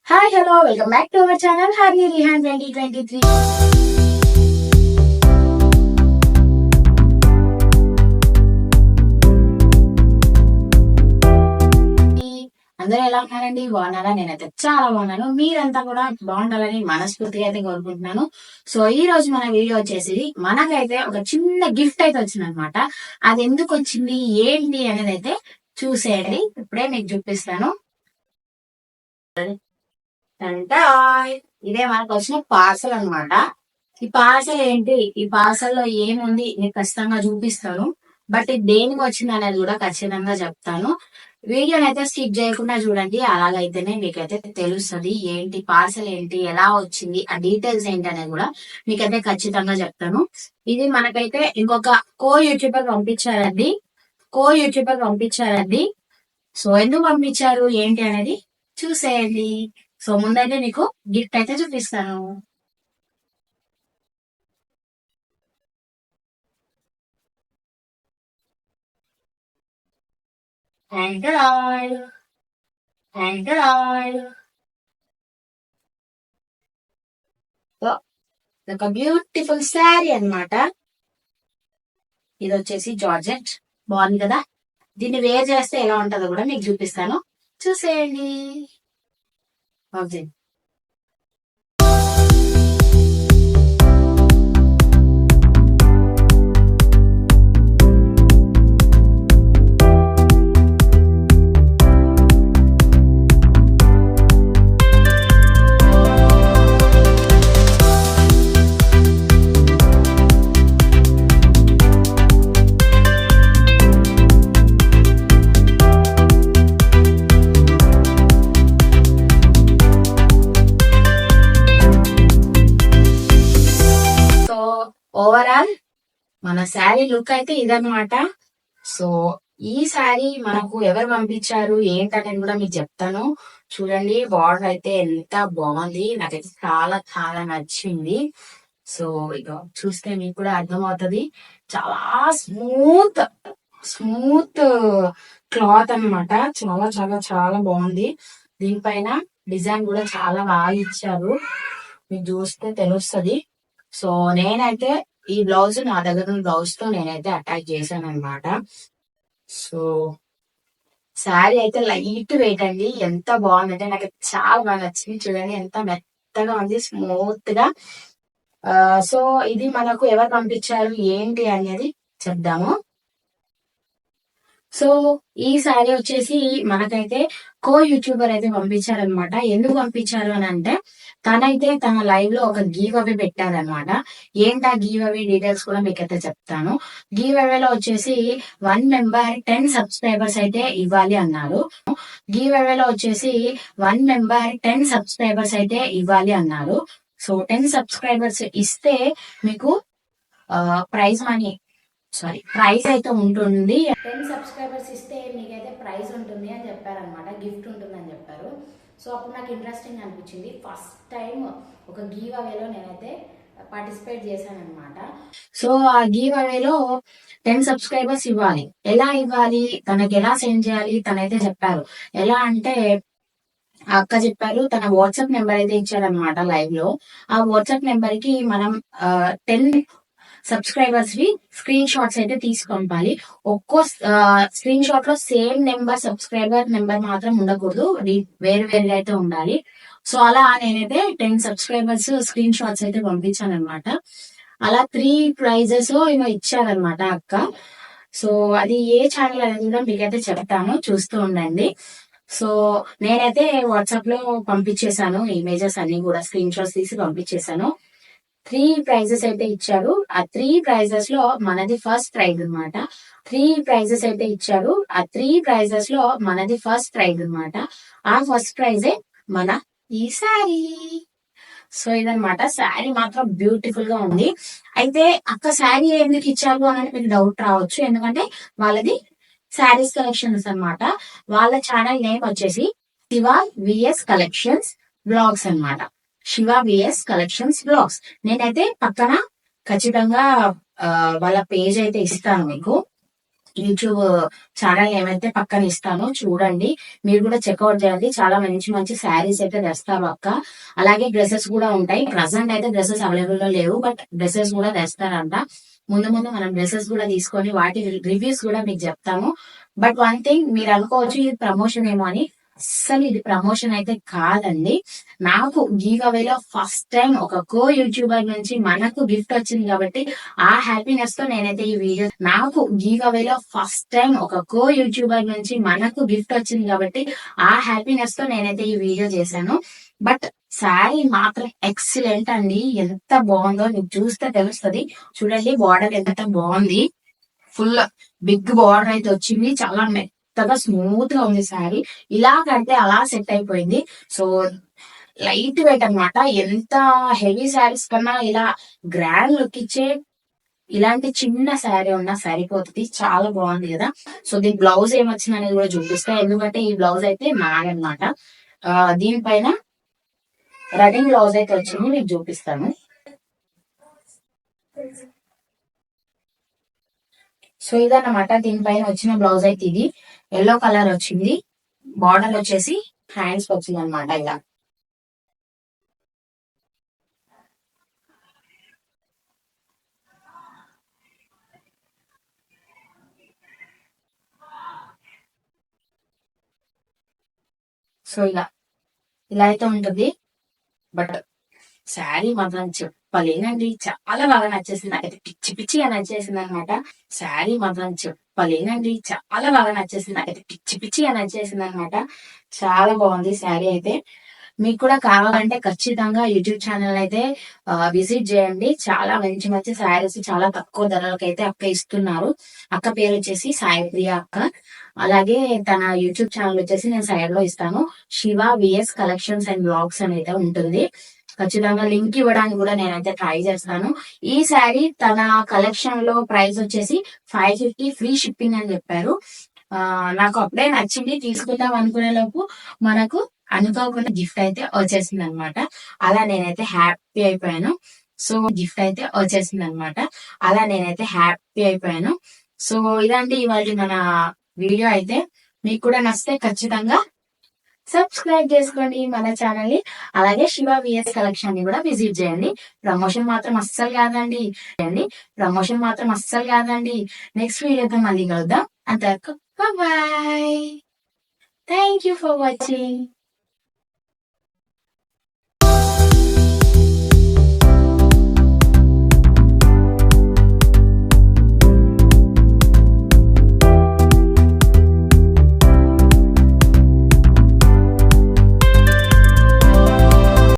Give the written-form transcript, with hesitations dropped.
Hi hello welcome back to our channel Hari Rehan 2023. అందరూ ఎలా ఉన్నారండి? బాగున్నారా? నేనైతే చాలా బాగున్నాను. మీరంతా కూడా బాగుండాలని మనస్ఫూర్తిగా అయితే కోరుకుంటున్నాను. సో ఈ రోజు మన వీడియో వచ్చేసి మనకైతే ఒక చిన్న గిఫ్ట్ అయితే వచ్చింది అనమాట. అది ఎందుకు వచ్చింది ఏంటి అనేది అయితే చూసేయండి. ఇప్పుడే మీకు చూపిస్తాను. ఇదే మనకు వచ్చిన పార్సల్ అనమాట. ఈ పార్సల్ ఏంటి, ఈ పార్సల్ లో ఏముంది నేను ఖచ్చితంగా చూపిస్తాను. బట్ ఇది దేనికి వచ్చింది అనేది కూడా ఖచ్చితంగా చెప్తాను. వీడియోని అయితే స్కిప్ చేయకుండా చూడండి. అలాగైతేనే మీకైతే తెలుస్తుంది ఏంటి పార్సల్ ఏంటి, ఎలా వచ్చింది, ఆ డీటెయిల్స్ ఏంటి అనేది కూడా మీకైతే ఖచ్చితంగా చెప్తాను. ఇది మనకైతే ఇంకొక యూట్యూబర్ పంపించారండి. సో ఎందుకు పంపించారు ఏంటి అనేది చూసేయండి. సో ముందైతే నీకు గిఫ్ట్ అయితే చూపిస్తాను. ఒక బ్యూటిఫుల్ శారీ అన్నమాట. ఇది వచ్చేసి జార్జెట్, బాగుంది కదా. దీన్ని వేర్ చేస్తే ఎలా ఉంటుందో కూడా మీకు చూపిస్తాను, చూసేయండి. ఓకే. ఓవరాల్ మన శారీ లుక్ అయితే ఇదన్నమాట. సో ఈ శారీ మనకు ఎవరు పంపించారు ఏంటనేది కూడా మీకు చెప్తాను. చూడండి, బార్డర్ అయితే ఎంత బాగుంది, నాకైతే చాలా చాలా నచ్చింది. సో ఇక చూస్తే మీకు కూడా అర్థమవుతుంది. చాలా స్మూత్ స్మూత్ క్లాత్ అన్నమాట. చాలా చాలా చాలా బాగుంది. దీనిపైన డిజైన్ కూడా చాలా బాగా ఇచ్చారు, మీకు చూస్తే తెలుస్తుంది. సో నేనైతే ఈ బ్లౌజ్ నా దగ్గర ఉన్న బ్లౌజ్ తో నేనైతే అటాచ్ చేశాను అనమాట. సో శారీ అయితే లైట్ వెయిట్ అండి, ఎంత బాగుందంటే నాకు చాలా బాగా నచ్చింది. చూడండి ఎంత మెత్తగా ఉంది, స్మూత్ గా. సో ఇది మనకు ఎవరు పంపించారు ఏంటి అనేది చెప్దాము. సో ఈ శారీ వచ్చేసి మనకైతే యూట్యూబర్ అయితే పంపించారనమాట. ఎందుకు పంపించారు అని అంటే, తనైతే తన లైవ్ లో ఒక గివ్ అవే పెట్టారనమాట. ఏంటా గివ్ అవే డీటెయిల్స్ కూడా మీకైతే చెప్తాను. గివ్ అవేలో వచ్చేసి 1 మెంబర్ 10 సబ్స్క్రైబర్స్ అయితే ఇవ్వాలి అన్నారు. గివ్ అవేలో వచ్చేసి 1 మెంబర్ 10 సబ్స్క్రైబర్స్ అయితే ఇవ్వాలి అన్నారు. సో 10 సబ్స్క్రైబర్స్ ఇస్తే మీకు ప్రైజ్ అయితే ఉంటుంది. 10 సబ్స్క్రైబర్స్ ఇస్తే మీకైతే ప్రైజ్ ఉంటుంది అని చెప్పారనమాట, గిఫ్ట్ ఉంటుంది అని చెప్పారు. సో అప్పుడు నాకు ఇంట్రెస్టింగ్ అనిపించింది. ఫస్ట్ టైం ఒక గివ్ అవేలో నేనైతే పార్టిసిపేట్ చేశాను అనమాట. సో ఆ గివ్ అవేలో 10 సబ్స్క్రైబర్స్ ఇవ్వాలి. ఎలా ఇవ్వాలి, తనకి ఎలా సెండ్ చేయాలి తనైతే చెప్పారు. ఎలా అంటే ఆ అక్క చెప్పారు, తన వాట్సాప్ నెంబర్ అయితే ఇచ్చారనమాట లైవ్ లో. ఆ వాట్సాప్ నెంబర్ కి మనం 10 సబ్స్క్రైబర్స్ వి స్క్రీన్ షాట్స్ అయితే తీసి పంపాలి. ఒక్కో స్క్రీన్ షాట్ లో సేమ్ నెంబర్, సబ్స్క్రైబర్ నెంబర్ మాత్రం ఉండకూడదు, వేరు వేరుగా అయితే ఉండాలి. సో అలా నేనైతే 10 సబ్స్క్రైబర్స్ స్క్రీన్ షాట్స్ అయితే పంపించాను అనమాట. అలా 3 ప్రైజెస్ ఏమో ఇచ్చారనమాట అక్క. సో అది ఏ ఛానల్ అనేది కూడా మీకైతే చెప్తాను, చూస్తూ ఉండండి. సో నేనైతే వాట్సాప్ లో పంపించేశాను, ఇమేజెస్ అన్ని కూడా స్క్రీన్ షాట్స్ తీసి పంపించేశాను. 3 ప్రైజెస్ అయితే ఇచ్చారు. ఆ 3 ప్రైజెస్ లో మనది ఫస్ట్ ప్రైజ్ అనమాట. 3 ప్రైజెస్ అయితే ఇచ్చారు. ఆ 3 ప్రైజెస్ లో మనది ఫస్ట్ ప్రైజ్ అనమాట. ఆ ఫస్ట్ ప్రైజే మన ఈ శారీ. సో ఇదనమాట, శారీ మాత్రం బ్యూటిఫుల్ గా ఉంది. అయితే అక్క శారీ ఎందుకు ఇచ్చారు అని మీకు డౌట్ రావచ్చు. ఎందుకంటే వాళ్ళది శారీస్ కలెక్షన్స్ అనమాట. వాళ్ళ ఛానల్ నేమ్ వచ్చేసి శివ విఎస్ కలెక్షన్స్ బ్లాగ్స్ అనమాట. Shiva VS collections blogs. నేనైతే పక్కన ఖచ్చితంగా వాళ్ళ పేజ్ అయితే ఇస్తాను మీకు. యూట్యూబ్ ఛానల్ ఏమైతే పక్కన ఇస్తానో చూడండి, మీరు కూడా చెక్అవుట్ చేయండి. చాలా మంచి మంచి శారీస్ అయితే తెస్తారు అక్క. అలాగే డ్రెస్సెస్ కూడా ఉంటాయి. ప్రజెంట్ అయితే డ్రెస్సెస్ అవైలబుల్ లో లేవు, బట్ డ్రెస్సెస్ కూడా తెస్తారంట. ముందు ముందు మనం డ్రెస్సెస్ కూడా తీసుకొని వాటి రివ్యూస్ కూడా మీకు చెప్తాము. బట్ వన్ థింగ్, మీరు అనుకోవచ్చు ఇది ప్రమోషన్ ఏమో అని. అస్సలు ఇది ప్రమోషన్ అయితే కాదండి. నాకు గివ్ అవేలో ఫస్ట్ టైం ఒక కో యూట్యూబర్ నుంచి మనకు గిఫ్ట్ వచ్చింది కాబట్టి ఆ హ్యాపీనెస్ తో నేనైతే ఈ వీడియో, నాకు గివ్ అవేలో ఫస్ట్ టైం ఒక కో యూట్యూబర్ నుంచి మనకు గిఫ్ట్ వచ్చింది కాబట్టి ఆ హ్యాపీనెస్ తో నేనైతే ఈ వీడియో చేశాను. బట్ శారీ మాత్రం ఎక్సలెంట్ అండి. ఎంత బాగుందో మీకు చూస్తే తెలుస్తుంది. చూడండి, బార్డర్ ఎంత బాగుంది. ఫుల్ బిగ్ బార్డర్ అయితే వచ్చింది. చాలా మెత్తగా స్మూత్ గా ఉంది శారీ. ఇలా కడితే అలా సెట్ అయిపోయింది. సో లైట్ వెయిట్ అన్నమాట. ఎంత హెవీ శారీస్ కన్నా ఇలా గ్రాండ్ లుక్ ఇచ్చే ఇలాంటి చిన్న శారీ ఉన్నా సరిపోతుంది. చాలా బాగుంది కదా. సో దీని బ్లౌజ్ ఏమొచ్చింది అనేది కూడా చూపిస్తా, ఎందుకంటే ఈ బ్లౌజ్ అయితే నాదనమాట. దీనిపైన రన్నింగ్ బ్లౌజ్ అయితే వచ్చింది, మీకు చూపిస్తాను. సో ఇదన్నమాట దీనిపైన వచ్చిన బ్లౌజ్ అయితే ఇది ఎల్లో కలర్ వచ్చింది. బార్డర్ వచ్చేసి హ్యాండ్స్ వచ్చింది అనమాట ఇలా. సో ఇలా అయితే ఉంటుంది. బట్ శారీ మాత్రం చెప్పలేనండి, చాలా బాగా నచ్చేసింది. నాకైతే పిచ్చి పిచ్చిగా నచ్చేసింది అనమాట. శారీ మాత్రం చెప్పలేనండి, చాలా బాగా నచ్చేసింది. నాకైతే పిచ్చి పిచ్చిగా నచ్చేసింది అనమాట. చాలా బాగుంది శారీ అయితే. మీకు కూడా కావాలంటే ఖచ్చితంగా యూట్యూబ్ ఛానల్ అయితే విజిట్ చేయండి. చాలా మంచి మంచి శారీస్ చాలా తక్కువ ధరలకు అయితే అక్క ఇస్తున్నారు. అక్క పేరు వచ్చేసి సాయి ప్రియ అక్క. అలాగే తన యూట్యూబ్ ఛానల్ వచ్చేసి నేను సైడ్ లో ఇస్తాను, Shiva VS collections and blogs అని అయితే ఉంటుంది. ఖచ్చితంగా లింక్ ఇవ్వడానికి కూడా నేనైతే ట్రై చేస్తాను. ఈ శారీ తన కలెక్షన్ లో ప్రైస్ వచ్చేసి 550 ఫ్రీ షిప్పింగ్ అని చెప్పారు. నాకు అప్పుడే నచ్చింది, తీసుకుందాం అనుకునే లోపు మనకు అనుకోకుండా గిఫ్ట్ అయితే వచ్చేసింది అనమాట. అలా నేనైతే హ్యాపీ అయిపోయాను. సో గిఫ్ట్ అయితే వచ్చేసింది అనమాట. అలా నేనైతే హ్యాపీ అయిపోయాను. సో ఇదండి ఇవాళ మన వీడియో అయితే. మీకు కూడా నచ్చితే ఖచ్చితంగా సబ్స్క్రైబ్ చేసుకోండి మన ఛానల్ ని. అలాగే శివ విఎస్ కలెక్షన్ ని కూడా విజిట్ చేయండి. ప్రమోషన్ మాత్రం అస్సలు కాదండి. ప్రమోషన్ మాత్రం అస్సలు కాదండి. నెక్స్ట్ వీడియోతో మళ్ళీ కలుద్దాం. అంతవరకు bye. Thank you for watching.